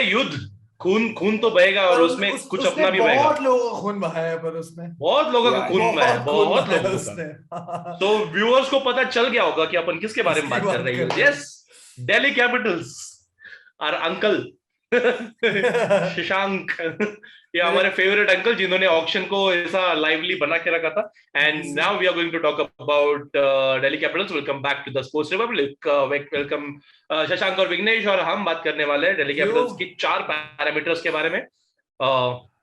युद्ध, खून खून तो बहेगा और उसमें कुछ उसने अपना भी बहेगा। बहुत लोगों का खून बहाया है, पर उसने बहुत लोगों का खून बहाया है, बहुत खून बहुत बहाया लोगों का। उसने। तो व्यूअर्स को पता चल गया होगा कि अपन किसके बारे में किसकी बात कर बात रही कर हो। रहे यस, दिल्ली कैपिटल्स और अंकल हैं। शशांक, ये मेरे हमारे फेवरेट अंकल जिन्होंने ऑक्शन को ऐसा लाइवली बना के रखा था। And this is now we are going to talk about Delhi Capitals. Welcome back to the Sports Republic. Welcome Shashank और विघ्नेश, और हम बात करने वाले हैं दिल्ली थैंक यू। कैपिटल्स की 4 पैरामीटर्स के बारे में।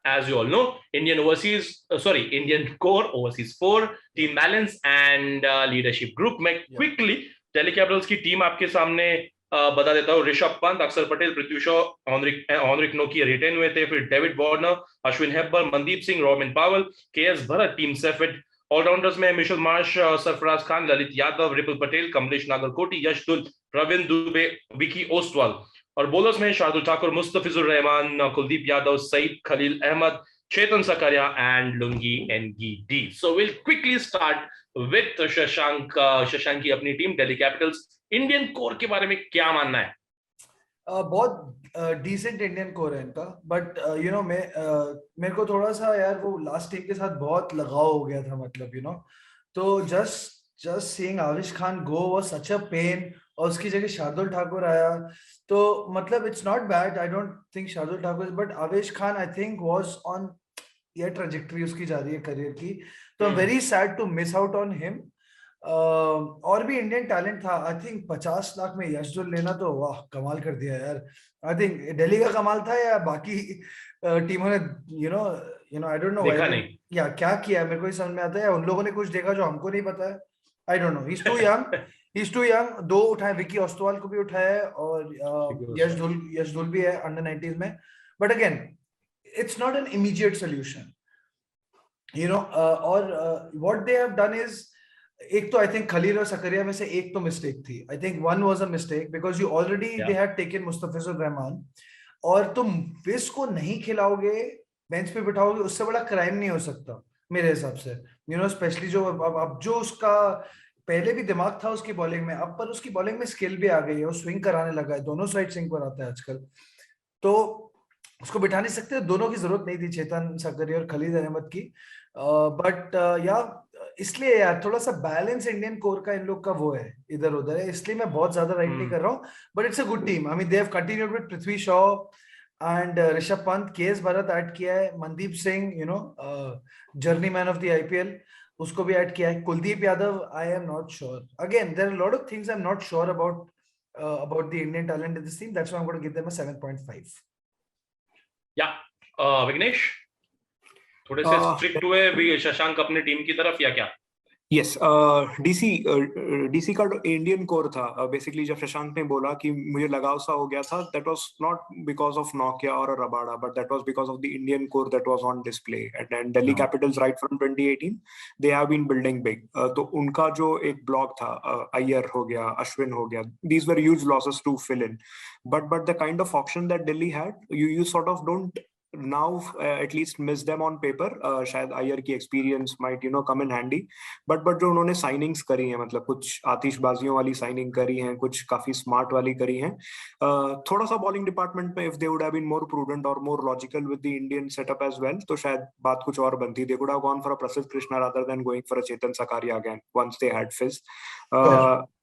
As you all know, Indian overseas, sorry, Indian core, overseas 4, team balance and leadership group. मैं क्विकली दिल्ली कैपिटल्स की टीम आपके सामने बता देता हूँ। ऋषभ पंत, अक्षर पटेल, पृथ्वी शॉ, ऑनरिक नोकी रिटेन हुए थे। फिर David Warner, Ashwin Hebbar, Mandeep Singh, robin पावल, के.एस. भरत, टीम सेफिट। ऑलराउंडर्स में मिशेल मार्श, सरफराज खान, ललित यादव, रिपुल पटेल, कमलेश नागरकोटी, यश दुल, प्रवीण दुबे, विकी ओस्टवाल। और बॉलर्स में शार्दुल ठाकुर, मुस्तफिजुर रहमान, कुलदीप यादव, सईद खलील अहमद, चेतन Sakariya and Lungi Ngidi. So will quickly start with Shashank. Shashank की अपनी team Delhi Capitals, Indian core के बारे में क्या मानना है? बहुत डिसेंट इंडियन कोर है इनका, बट यू नो मेरे को थोड़ा सा यार वो लास्ट टीम के साथ बहुत लगाव हो गया था, मतलब तो just seeing Avesh Khan go was such a pain, और उसकी जगह शार्दुल ठाकुर आया। तो मतलब it's not bad, I don't think Shardul Thakur, but Avesh Khan I think was on ये ट्रेजेक्टरी उसकी जा रही है करियर की। तो very sad to miss out on him. और भी इंडियन टैलेंट था, आई थिंक 50 लाख में यशदुल लेना तो वाह कमाल कर दिया यार। आई थिंक दिल्ली का कमाल था या बाकी टीमों ने, आई डोंट नो देखा व्हाई, नहीं। या क्या किया है, मेरे को ही समझ में आता है, या उन लोगों ने कुछ देखा जो हमको नहीं पता है। I don't know, he is too young. दो उठाए, विकी ओस्टवाल को भी उठाया है, और यशदुल भी है अंडर 90s में। But again it's not an immediate solution, और what they have done is, एक तो आई थिंक खलील और सकरिया में से एक तो मिस्टेक थी। I think one was a mistake because you already they had taken Mustafizur Rahman, और तुम विस को नहीं खिलाओगे, बेंच पे बिठाओगे, उससे बड़ा क्राइम नहीं हो सकता मेरे हिसाब से। स्पेशली जो अब जो उसका पहले भी दिमाग था उसकी बॉलिंग में, अब पर उसकी बॉलिंग में स्किल भी आ गई है, वो स्विंग कराने लगा है, दोनों साइड स्विंग पर आता है आजकल। तो उसको बिठा नहीं सकते, दोनों की जरूरत नहीं थी, चेतन सकरी और खलीद अहमद की। बट या इसलिए यार थोड़ा सा बैलेंस इंडियन कोर का इन लोग का वो है, इधर उधर है, इसलिए मैं बहुत ज्यादा राइट नहीं कर रहा हूँ। But it's a good team. I mean they have continued with Prithvi Shaw and Rishabh Pant, K S. Bharat add किया है, Mandeep Singh journeyman of the IPL, उसको भी ऐड किया है, Kuldeep Yadav I am not sure, again there are lot of things I am not sure about the Indian talent in this team, that's why I am going to give them a 7.5। या विघ्नेश, थोड़े से strict हुए भी शशांक अपने team की तरफ, या क्या? यस, डीसी का इंडियन कोर था बेसिकली। जब शशांक ने बोला कि मुझे लगाव सा हो गया था, that was not because of नोकिया और Rabada, but that was because of the Indian core that was on display. And Delhi Capitals right from 2018 they have been building big. तो उनका जो एक ब्लॉक था, अय्यर हो गया, अश्विन हो गया, these were huge losses to fill in. But the kind of option that Delhi had, you sort of don't now at least miss them on paper. शायद अय्यर की experience might come in handy, but जो उन्होंने signings करी हैं, मतलब कुछ आतिशबाजियों वाली signing करी हैं, कुछ काफी स्मार्ट वाली करी हैं। थोड़ा सा बॉलिंग डिपार्टमेंट में if they would have been more prudent और more logical with the Indian setup as well, तो शायद बात कुछ और बनती। They could have gone for a Prasidh Krishna rather than going for a Chetan Sakariya again once they had Fizz.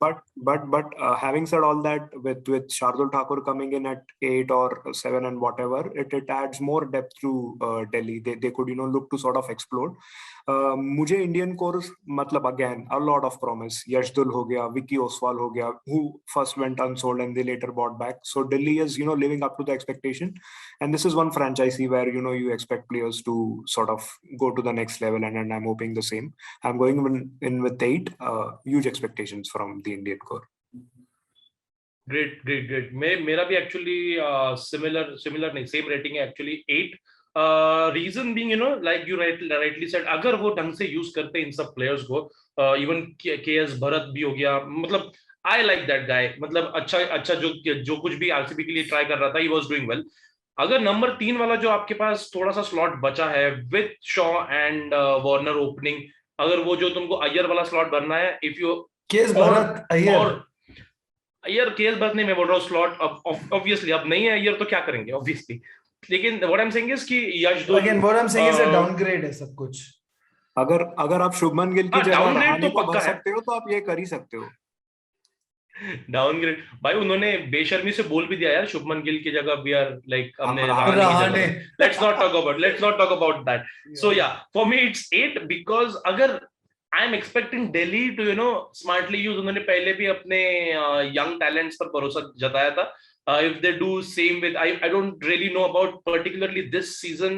But having said all that, with Shardul Thakur coming in at 8 or 7 and whatever, it adds more depth to Delhi. They could look to sort of explode. मुझे Indian core मतलब again a lot of promise. यशदुल हो गया, विकी ओसवाल हो गया, who first went unsold and they later bought back. So Delhi is living up to the expectation, and this is one franchisee where you expect players to sort of go to the next level, and I'm hoping the same. I'm going in with 8. Huge expectations from the Indian core. Great great great. मेरा भी actually similar नहीं, same rating है actually, 8। Reason being like you rightly said, अगर वो ढंग से use करते इन सब प्लेयर्स को, इवन के.एस. भरत भी हो गया, मतलब आई लाइक दैट गाय, मतलब अच्छा जो कुछ भी आरसीबी के लिए ट्राई कर रहा था, ही वाज डूइंग वेल। अगर नंबर 3 वाला जो आपके पास थोड़ा सा स्लॉट बचा है with Shaw and Warner opening, अगर वो जो तुमको अय्यर वाला स्लॉट बनना है, if you case Bharat Iyer, और यार केएल भरत नहीं, मैं बोल रहा हूँ स्लॉट अब ऑब्वियसली अब नहीं है यार, तो क्या करेंगे ऑब्वियसली, लेकिन what I am saying is कि यशदुल again what I am saying is a downgrade है सब कुछ। अगर अगर आप शुभमन गिल की जगह डाउनग्रेड रहाणे तो को पक्का भर है, सकते हो तो आप ये कर ही सकते हो। डाउनग्रेड भाई, उन्होंने बेशर्मी से बोल भी दिया यार शुभमन गिल की जगह वी आर लाइक हमने रहाणे की रहाणे जगह, let's not talk about that. So yeah for me it's 8 because अगर I am expecting Delhi to smartly use, उन्होंने पहले भी अपने यंग टैलेंट्स पर भरोसा जताया था, if they do same with I don't really know about particularly this season,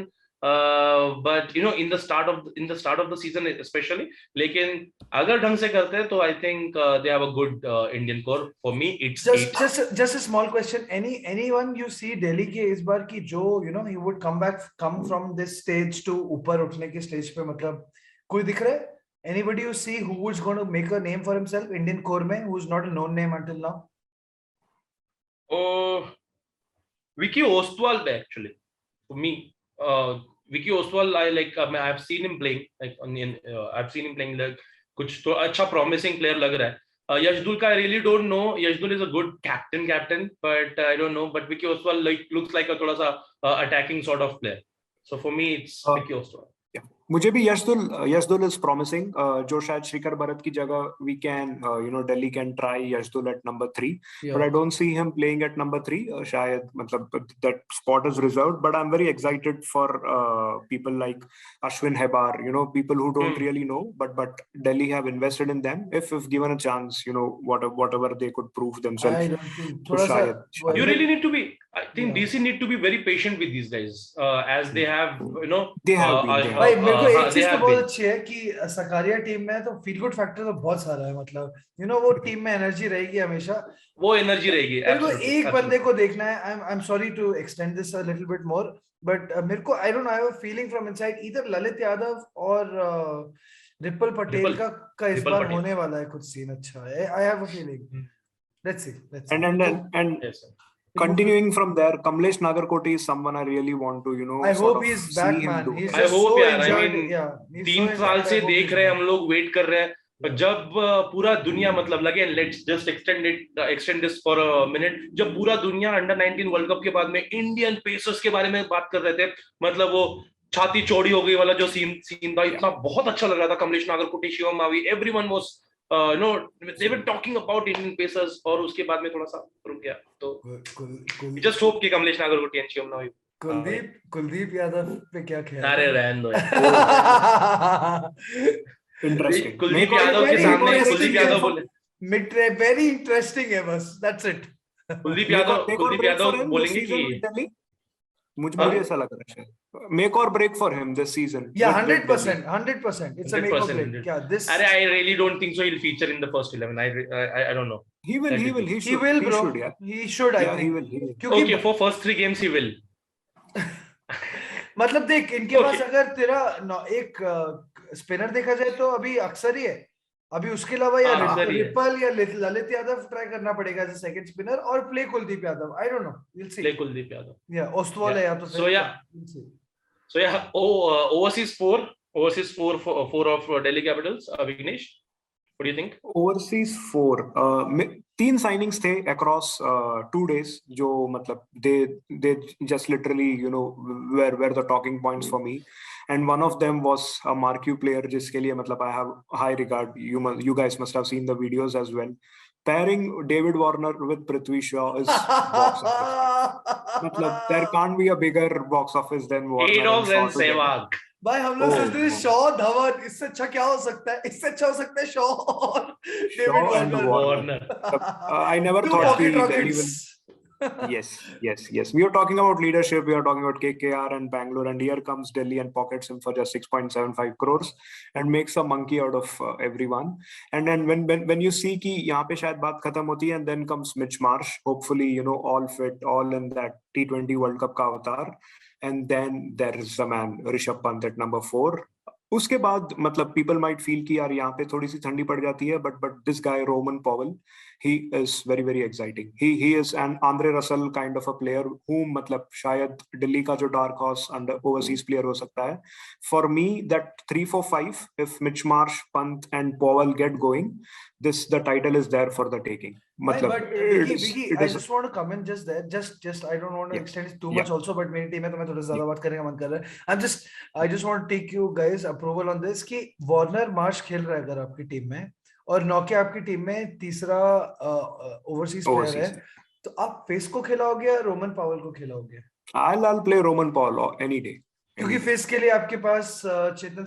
but in the start of the season especially, लेकिन अगर ढंग से करते हैं तो I think they have a good Indian core. For me it's 8. just a small question, anyone you see Delhi के इस बार की जो he would come from this stage to ऊपर उठने के stage पे, मतलब कोई दिख रहा है? Anybody you see who is going to make a name for himself Indian core में, who is not a known name until now? Oh, Vicky Ostwal actually for me. Vicky Ostwal, I've seen him playing I've seen him playing like कुछ तो अच्छा promising player लग रहा है. Yashdul का I really don't know. Yashdul is a good captain, but I don't know. But Vicky Ostwal looks like a थोड़ा सा attacking sort of player. So for me it's Vicky Ostwal. मुझे भी यशदुल is promising, जो शायद श्रीकर भरत की जगह we can Delhi can try Yash Dhull at number 3, but I don't see him playing at number 3, शायद मतलब that spot is reserved, but I am very excited for people like Ashwin Hebbar, people who don't really know, but Delhi have invested in them, if given a chance, whatever they could prove themselves. I don't think थोड़ा सा you really need to be, I think DC need to be very patient with these guys, as they have they have been भाई मेरे को एक चीज तो बहुत अच्छी है कि सकारिया टीम में तो फील गुड फैक्टर तो बहुत सारा है, मतलब वो टीम में एनर्जी रहेगी हमेशा, वो एनर्जी रहेगी। मेरे को एक बंदे को देखना है, I am sorry to extend this a little bit more, but मेरे को I don't know, I have a feeling from inside either Lalit Yadav और रिपल पटेल का इस बार होने वाला है कुछ सीन अच्छा है, आई have a feeling, let's see and continuing from there, Kamlesh Nagarkoti is someone I really want to, I hope he's back, man. He's just so injured. Yeah, 3 साल से देख रहे हैं हम लोग, वेट कर रहे हैं, पर जब पूरा दुनिया मतलब लगे, let's just extend this for a minute, जब पूरा दुनिया अंडर 19 वर्ल्ड कप के बाद में इंडियन पेसर्स के बारे में बात कर रहे थे, मतलब वो छाती चौड़ी हो गई वाला जो सीन था, इतना बहुत अच्छा लग रहा था, Kamlesh Nagarkoti, Shivam Mavi, everyone was they were talking about Indian pacers, और उसके बाद में थोड़ा सा रुक गया, तो just hope कि कमलेश नागरकोटी and शिवम मावी। कुलदीप यादव पे क्या ख्याल? अरे रहने दो इंटरेस्टिंग, कुलदीप यादव के सामने कुलदीप यादव बोले मिड वेरी इंटरेस्टिंग है, बस दैट्स इट। कुलदीप यादव बोलेंगे कि मुझे ऐसा लग रहा है make or break for him this season. Yeah, 100%. It's a make or break. Yeah, this. I really don't think so. He'll feature in the first 11. I don't know. He will, bro. He should. Yeah. He should. I think. He will. Okay, for first 3 games he will. मतलब देख, इनके पास अगर तेरा एक spinner देखा जाए तो अभी अक्सर ही है, अभी उसके अलावा या रिपल या ललित यादव ट्राई करना पड़ेगा एज अ सेकंड स्पिनर, और play Kuldeep Yadav, I don't no, will see. Play Kuldeep Yadav या ओस्तवाल है या तो so yeah, overseas 4 of Delhi Capitals, Vignesh, what do you think? Overseas 4, 3 signings थे across 2 days, जो मतलब they just literally were the talking points for me, and one of them was a marquee player जिसके लिए मतलब I have high regard. You guys must have seen the videos as well. Pairing David Warner with Prithvi Shaw is box office. मतलब there can't be a bigger box office than Warner and Sehwag. भाई हम लोग सोचते थे शॉ धवन, इससे अच्छा क्या हो सकता है? इससे अच्छा हो सकता है शॉ और David Warner. I never thought that Yes. We are talking about leadership. We are talking about KKR and Bangalore, and here comes Delhi and pockets him for just 6.75 crores and makes a monkey out of everyone. And then when you see कि यहाँ पे शायद बात खत्म होती है, and then comes Mitch Marsh, hopefully all fit, all in that T20 World Cup का अवतार, and then there is the man Rishabh Pant at number 4. उसके बाद मतलब people might feel कि यार यहाँ पे थोड़ी सी ठंडी पड़ जाती है, but this guy Roman Powell, he is very very exciting. He is an Andre Russell kind of a player whom मतलब शायद दिल्ली का जो dark horse under overseas player हो सकता है. For me, that 3-4-5, if Mitch Marsh, Pant and Powell get going, the title is there for the taking. But Vicky, I is just want to comment just there. Just I don't want to extend it too much also, but मेरी team है तो मैं थोड़ा ज़्यादा बात करने का मन कर रहा है. I just want to take you guys approval on this कि Warner Marsh खेल रहा है अगर आपकी टीम में और नोकिया आपकी टीम में तीसरा ओवरसीज प्लेयर है, तो आप फेस को खिलाओगे या रोमन पावल को खिलाओगे? I'll play Roman Powell any day. क्योंकि फेस के लिए आपके पास चेतन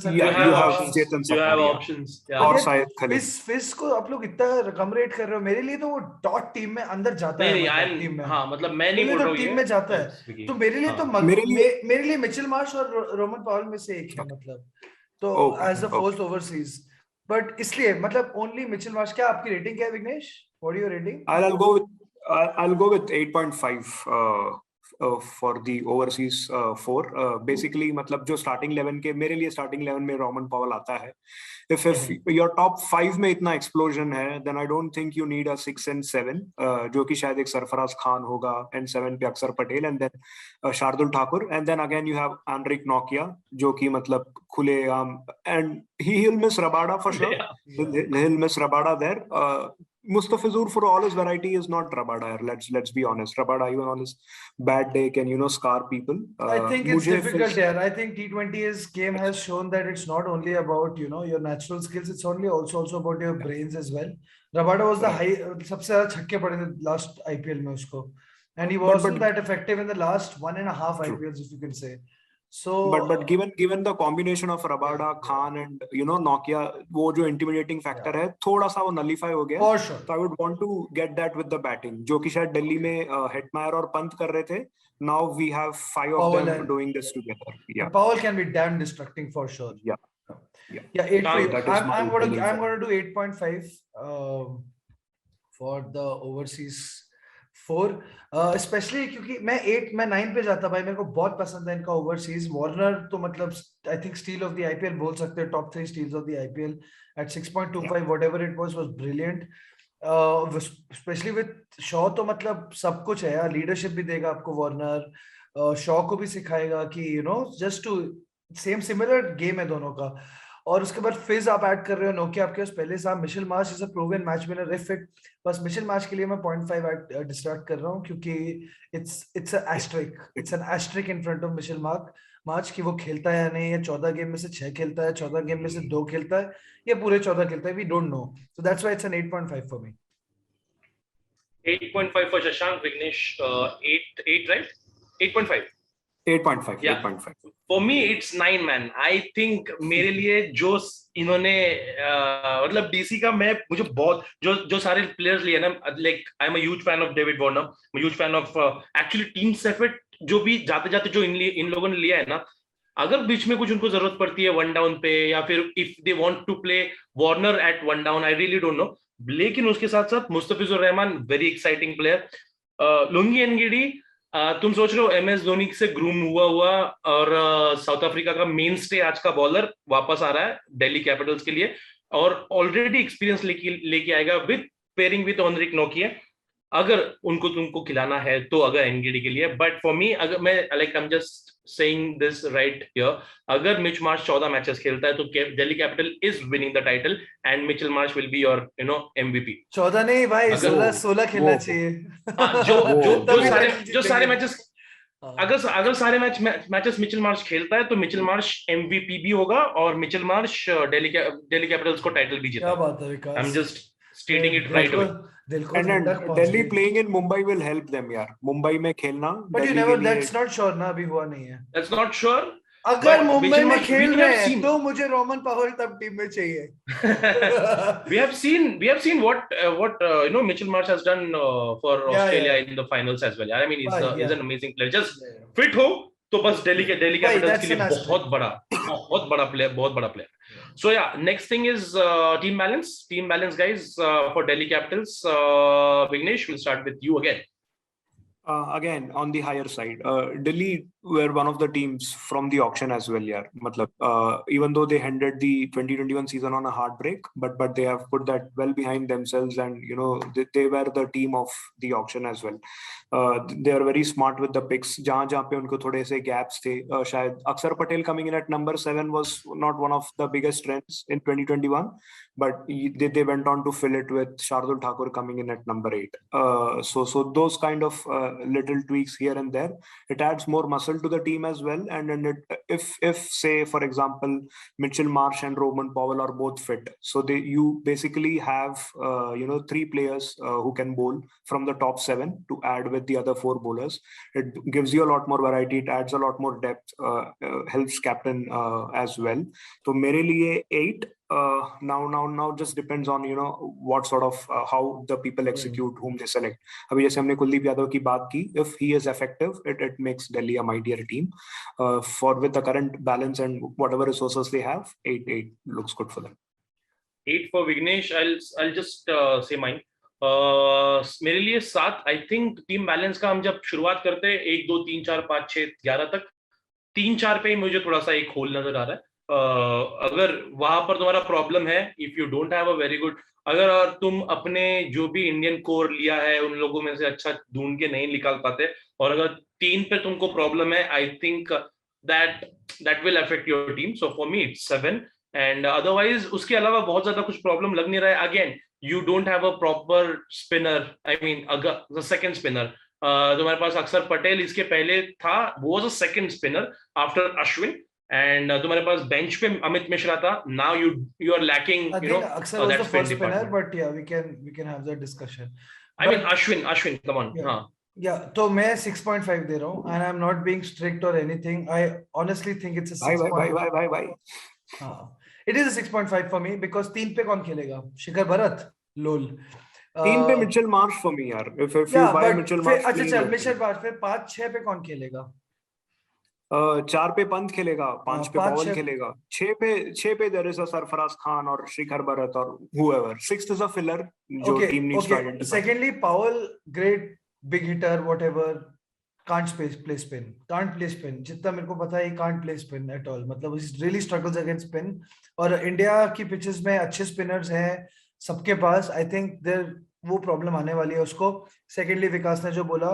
ऑप्शंस और शायद खलील. फेस को आप लोग इतना कम रेट कर रहे हो. मेरे लिए तो वो डॉट टीम में अंदर जाता है, टीम में. हाँ, मतलब मैं नहीं बोल रहा हूँ, टीम में जाता है. तो मेरे लिए तो मेरे लिए मिचेल मार्श और रोमन पावल में से एक है, मतलब तो as a first overseas. But इसलिए मतलब ओनली मिचेल मार्श. क्या आपकी रेटिंग क्या है Vighnesh? What are your rating? I'll go with 8.5 for the overseas 4. Basically मतलब जो starting 11 के मेरे लिए starting 11 में रोमन पावल आता है. If your top 5 में इतना explosion है, then I don't think you need a 6 and 7 जो कि शायद एक सरफराज खान होगा, and 7 पे अक्षर Patel, and then Shardul Thakur, and then again you have Anric Nokia जो कि मतलब खुले and he'll miss Rabada for sure. He'll miss Rabada there. Mustafizur, for all his variety, is not Rabada. Let's be honest. Rabada, even on his bad day, can scar people. I think it's difficult here. I think T20's game has shown that it's not only about your natural skills. It's only also about your brains as well. Rabada was the सबसे ज़्यादा छक्के पड़े थे last IPL में उसको, and he wasn't that effective in the last 1.5 IPLs, if you can say. So, but given the combination of Rabada, Khan and Nokia, वो जो intimidating factor है, थोड़ा सा वो nullify हो गया. For sure. So I would want to get that with the batting, जो कि शायद दिल्ली में Hetmeyer और पंत कर रहे थे. Now we have 5 of Powell them doing this together. Yeah. Powell can be damn distracting for sure. Yeah. 8. I'm going to do 8.5 for the overseas 4, specially क्योंकि मैं 9 पे जाता भाई. मेरे को बहुत पसंद है इनका ओवरसीज. वार्नर तो मतलब I think steal of the IPL बोल सकते हैं, top 3 steals of the IPL at 6.25 whatever it was brilliant. Specially with Shaw तो मतलब सब कुछ है यार. लीडरशिप भी देगा आपको वार्नर, शॉ को भी सिखाएगा कि जस्ट टू सिमिलर गेम है दोनों का. और उसके बाद फिज आप ऐड कर रहे हो. नोकिया आपके पास पहले से. Mitchell Marsh is a proven match winner if fit. बस मिचेल मार्श के लिए मैं 0.5 डिस्ट्रैक्ट कर रहा हूँ क्योंकि it's an asterisk in front of Mitchell Marsh कि वो खेलता है या नहीं. या 14 गेम में से 6 खेलता है, 14 गेम में से 2 खेलता है, या पूरे 14 खेलता है. We don't know. So that's why it's an 8.5 for me. 8.5 for Shashank. Vignesh 8 right? 8.5. 8.5. Yeah. 8.5. For me it's 9 man. I think मेरे लिए जो इन्होंने मतलब डीसी का मुझे बहुत जो सारे प्लेयर्स लिए ना, like I am a huge fan of David Warner. मैं huge fan of actually Tim Seifert जो भी जाते जो इन लोगों ने लिया है ना. अगर बीच में कुछ उनको जरूरत पड़ती है 1 डाउन पे, या फिर if they want to play Warner at 1 down, I really don't know. लेकिन उसके साथ साथ Mustafizur Rahman very exciting player. Lungi Ngidi तुम सोच रहे हो एमएस धोनी से ग्रूम हुआ और साउथ अफ्रीका का मेन स्टे आज का बॉलर वापस आ रहा है दिल्ली कैपिटल्स के लिए, और ऑलरेडी एक्सपीरियंस लेके आएगा विद पेयरिंग विद एनरिक नोकिया. अगर तुमको खिलाना है तो अगर एनगिडी के लिए. बट फॉर मी, अगर मैं like I am just saying this right here, अगर मिच मार्श 14 मैचेस खेलता है तो Delhi capital is winning the title and Mitchell Marsh will be your MVP. 14 नहीं भाई, 16 खेलना चाहिए. जो सारे मैचेस, अगर सारे मैचेस मिचेल मार्श खेलता है तो मिचेल मार्श एमवीपी भी होगा और मिचेल मार्श दिल्ली कैपिटल्स को टाइटल भी जीता. क्या बात है Vikas. I am just stating it right away. And Delhi playing in Mumbai will help them यार. मुंबई में खेलना. But you never, that's not sure ना, अभी हुआ नहीं है. That's not sure. अगर मुंबई में खेल रहे हैं तो मुझे रोमन पावल तब टीम में चाहिए. We have seen what Mitchell Marsh has done for Australia in the finals as well. I mean, he's an amazing player. Just fit हो तो बस दिल्ली कैपिटल्स के लिए बहुत बड़ा player. So yeah, next thing is team balance guys, for Delhi Capitals. Vignesh, we'll start with you again. Again on the higher side, Delhi were one of the teams from the auction as well, yeah. Even though they ended the 2021 season on a heartbreak, but they have put that well behind themselves, and they were the team of the auction as well. They are very smart with the picks. जहाँ जहाँ पे उनको थोड़े से gaps थे, शायद अक्षर Patel coming in at number 7 was not one of the biggest strengths in 2021, but they went on to fill it with Shardul Thakur coming in at number 8. So those kind of little tweaks here and there, it adds more muscle to the team as well. And if say for example Mitchell Marsh and Roman Powell are both fit, so you basically have 3 players who can bowl from the top 7 to add with the other 4 bowlers. It gives you a lot more variety, it adds a lot more depth, helps captain as well. So mere liye 8. Now just depends on what sort of how the people execute whom they select. अभी जैसे हमने कुलदीप यादव की बात की, if he is effective, it makes Delhi a mightier team. For with the current balance and whatever resources they have, 8 looks good for them. 8 for Vignesh. I'll just say mine. मेरे लिए 7. I think team balance का हम जब शुरुआत करते हैं 1 2 3 4 5 6 11 तक, 3-4 पे ही मुझे थोड़ा सा एक होल नजर आ रहा है. अगर वहां पर तुम्हारा प्रॉब्लम है, if you don't have a very good, अगर तुम अपने जो भी इंडियन कोर लिया है उन लोगों में से अच्छा ढूंढ के नहीं निकाल पाते, और अगर 3 पे तुमको प्रॉब्लम है, I think that will affect your team. So for me it's 7. And otherwise उसके अलावा बहुत ज्यादा कुछ प्रॉब्लम लग नहीं रहा है. Again you don't have a proper spinner, I mean the second spinner. तुम्हारे पास अक्षर पटेल इसके पहले था, वो was a second spinner after Ashwin, and तुम्हारे पास bench पे अमित मिश्रा था. Now you are lacking, Aksar was the first spinner, but yeah, we can have that discussion. I mean Ashwin, come on. Yeah, तो मैं 6.5 दे रहा हूँ, and I'm not being strict or anything. I honestly think it's a 6.5. Bye. It is a 6.5 for me because 3 पे कौन खेलेगा? शिखर भरत, लोल. 3 पे Mitchell Marsh for me यार. If you buy Mitchell Marsh, अच्छा चल मिचेल मार्श. फिर 5-6 पे कौन खेलेगा? 4 पे पंत खेलेगा, 5 पे पॉल खेलेगा, 6 पे there is a Sarfaraz Khan और शिखर Bharat or whoever. 6th is a filler जो team needs to identify. Secondly, Powell, great big hitter, whatever. Can't play spin. जितना मेरे को पता है, he can't play spin at all. मतलब he really struggles against spin. और इंडिया की पिचेस में अच्छे स्पिनर्स हैं सबके पास. आई थिंक देयर वो प्रॉब्लम आने वाली है उसको. सेकेंडली, विकास ने जो बोला,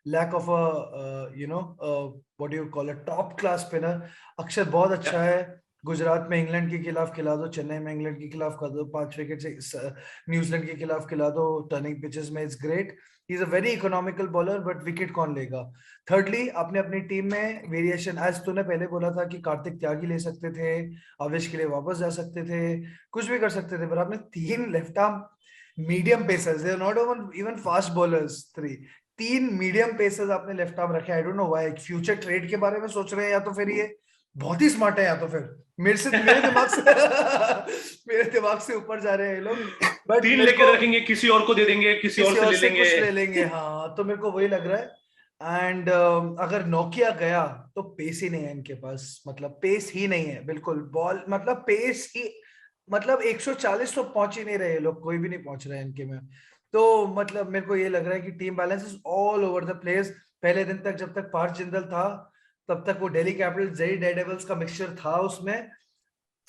lack of what you call a top class spinner. Axar बहुत अच्छा है. गुजरात में इंग्लैंड के खिलाफ खिला दो, चेन्नई में इंग्लैंड के खिलाफ खिला दो, 5 विकेट से न्यूजीलैंड के खिलाफ खिला दो टर्निंग पिचेस में. It's great. He is a very economical bowler, but wicket कौन लेगा? थर्डली, आपने अपनी टीम में वेरिएशन, आज तूने पहले बोला था कि कार्तिक त्यागी ले सकते थे, आवेश के लिए वापस जा सकते थे, कुछ भी कर सकते थे, पर आपने 3 left arm medium pacers, they are not even fast bowlers, 3 medium pacers आपने लेफ्ट आर्म रखे. I don't know why. Future trade के बारे में सोच रहे हैं, या तो फिर ये बहुत ही स्मार्ट है, या तो फिर मेरे दिमाग से ऊपर जा रहे हैं ये लोग. बट 3 लेके रखेंगे, किसी और को दे देंगे, किसी और से ले लेंगे. हाँ, तो मेरे को वही लग रहा है. एंड अगर नोकिया गया तो पेस ही नहीं है इनके पास. मतलब पेस ही नहीं है बिल्कुल. बॉल मतलब पेस ही, मतलब 140 तो पहुंच ही नहीं रहे लोग, कोई भी नहीं पहुंच रहे इनके में. तो मतलब मेरे को ये लग रहा है कि team balance is all over the place. पहले दिन तक जब तक पार्थ जिंदल था, तब तक वो दिल्ली कैपिटल्स जेई डेयरडेविल्स का मिक्सचर था उसमें.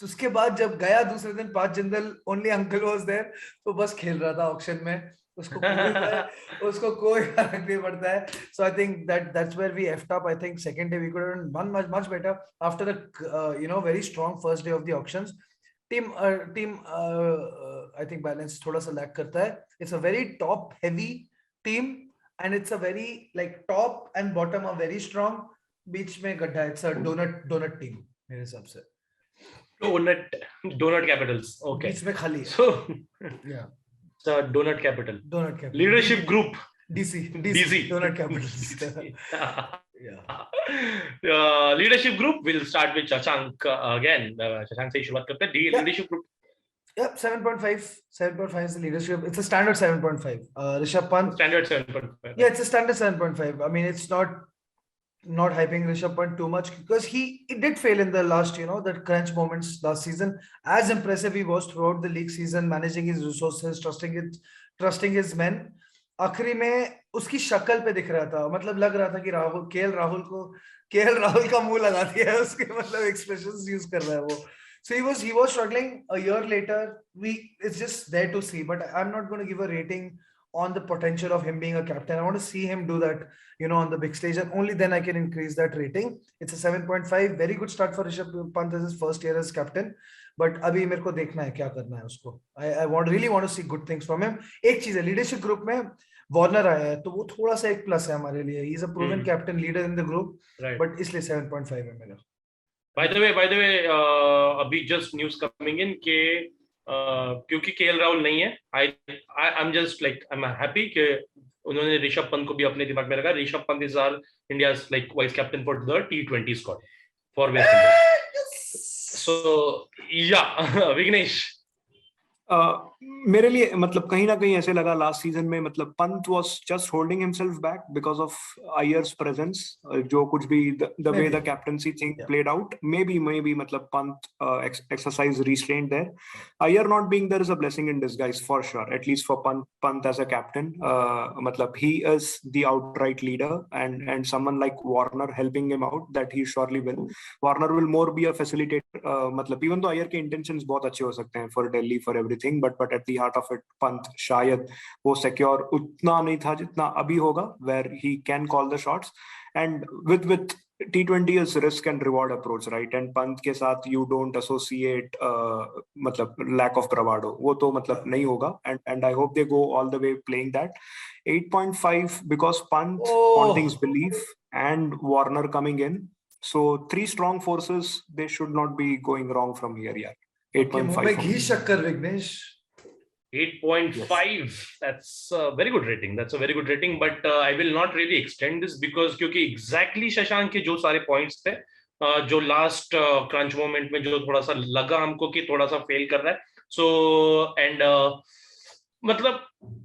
तो उसके बाद जब गया दूसरे दिन Parth Jindal, only uncle was there, तो बस खेल रहा था ऑक्शन में. उसको कोई फर्क नहीं पड़ता है. So I think that's where we effed up. I think second day we could have done much better after the very strong first day of the auctions. Team I think balance थोड़ा सा lack करता है. It's a very top heavy team and it's a very like top and bottom are very strong. बीच में गड्ढा. It's a donut team मेरे हिसाब से. Donut capitals. Okay. बीच में खाली. So yeah. So donut capital. Leadership group. DC. Donut capitals. Yeah. Leadership group. We'll start with Shashank again. Shashank से शुरुआत करते हैं. Leadership group. Yep, 7.5. 7.5 is the leadership. It's a standard 7.5. Rishabh Pant. Standard 7.5. Yeah, it's a standard 7.5. I mean, it's not hyping Rishabh Pant too much because he did fail in the last, the crunch moments last season. As impressive he was throughout the league season, managing his resources, trusting his men. आखिरी में उसकी शक्ल पे दिख रहा था, मतलब लग रहा था कि केएल राहुल का मुंह लगा दिया है उसके, मतलब एक्सप्रेशंस यूज कर रहा है वो. So he was struggling. A year later, it's just there to see. But I'm not going to give a rating on the potential of him being a captain. I want to see him do that, on the big stage, and only then I can increase that rating. It's a 7.5. Very good start for Rishabh Pant as his first year as captain. But अभी मेरे को देखना है क्या करना है उसको. I really want to see good things from him. एक चीज है, leadership group में वार्नर आया है तो वो थोड़ा सा एक प्लस है हमारे लिए. He is a proven captain leader in the group. Right. But इसलिए 7.5 है मेरा. By the way, अभी just news coming in के क्योंकि केएल राहुल नहीं है, I'm just like I'm happy कि उन्होंने ऋषभ पंत को भी अपने दिमाग में रखा. Rishabh Pant is our India's like vice captain for the T20 squad for West Indies. So yeah, Vignesh. मेरे लिए मतलब कहीं ना कहीं ऐसे लगा लास्ट सीजन में, मतलब Pant was just holding himself back because of Iyer's presence. जो कुछ भी the way the captaincy thing played out, maybe मतलब Pant exercise restraint there. Iyer not being there is a blessing in disguise for sure, at least for Pant as a captain. मतलब he is the outright leader and someone like Warner helping him out, that he surely will. Warner will more be a facilitator. मतलब even तो अयर के intentions बहुत अच्छे हो सकते हैं for Delhi for everything, but at the heart of it Pant शायद वो सिक्योर उतना नहीं था जितना अभी होगा, where he can call the shots. And with T20 is risk and reward approach, right? And Pant के साथ you don't associate मतलब lack of bravado, वो तो मतलब नहीं होगा. And I hope they go all the way playing that. 8.5 because Pant, Ponting's belief and Warner coming in. So 3 strong forces, they should not be going wrong from here. Yeah, 8.5. घी शक्कर Vighnesh. 8.5. Yes. That's a very good rating. But I will not really extend this because क्योंकि exactly Shashank के जो सारे points थे, जो last crunch moment में जो थोड़ा सा लगा हमको कि थोड़ा सा fail कर रहा है. So and मतलब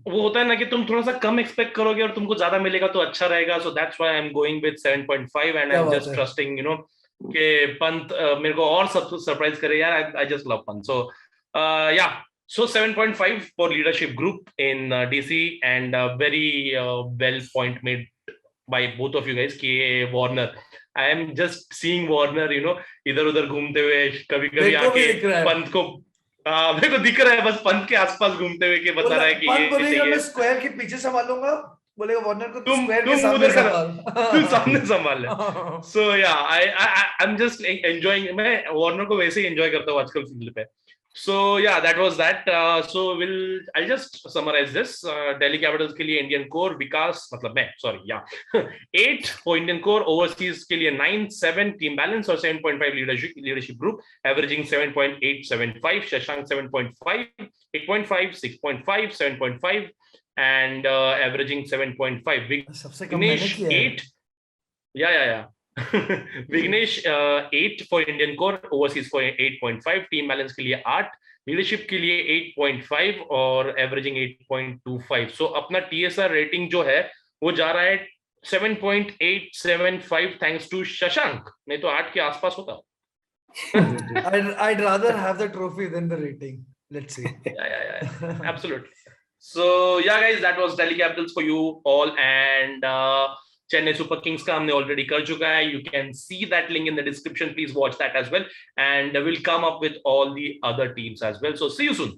वो होता है ना कि तुम थोड़ा सा कम expect करोगे और तुमको ज्यादा मिलेगा तो अच्छा रहेगा. So that's why I'm going with 7.5 and I'm just trusting कि पंत मेरे को और surprise करे यार. I just love Pant. So yeah. So 7.5 for leadership group in DC, and very well point made by both of you guys कि Warner. I am just seeing Warner, इधर उधर घूमते हुए कभी-कभी आके पंत को मेरे को दिख रहा है बस पंत के आसपास घूमते हुए कि बता रहा है कि पंत बोलेगा मैं स्क्वायर के पीछे संभालूंगा, बोलेगा वार्नर को तुम स्क्वायर के सामने संभाल. तू सामने संभाल ले. So yeah, I'm just enjoying. मैं वार्नर को वैसे ही एंजॉय करता हूँ आजकल फील्ड पे. So yeah, that was that. So I'll just summarize this. Delhi Capitals के लिए Indian core विकास मतलब मैं 8 for Indian core, overseas के लिए 9, 7 team balance और 7.5 leadership group, averaging 7.875. Shashank 7.5, 8.5, 6.5, 7.5 and averaging 7.5. Vignesh 8. Yeah. Vignesh 8 for Indian core, overseas for 8.5, team balance के लिए 8, leadership के लिए 8.5 और averaging 8.25. So अपना TSR rating जो है वो जा रहा है 7.875 thanks to Shashank. नहीं तो 8 के आसपास होता. I'd rather have the trophy than the rating. Let's see. Yeah. Absolutely. So yeah guys, that was Delhi Capitals for you all, and Chennai Super Kings का हमने already कर चुका है. You can see that link in the description. Please watch that as well, and we'll come up with all the other teams as well. So see you soon.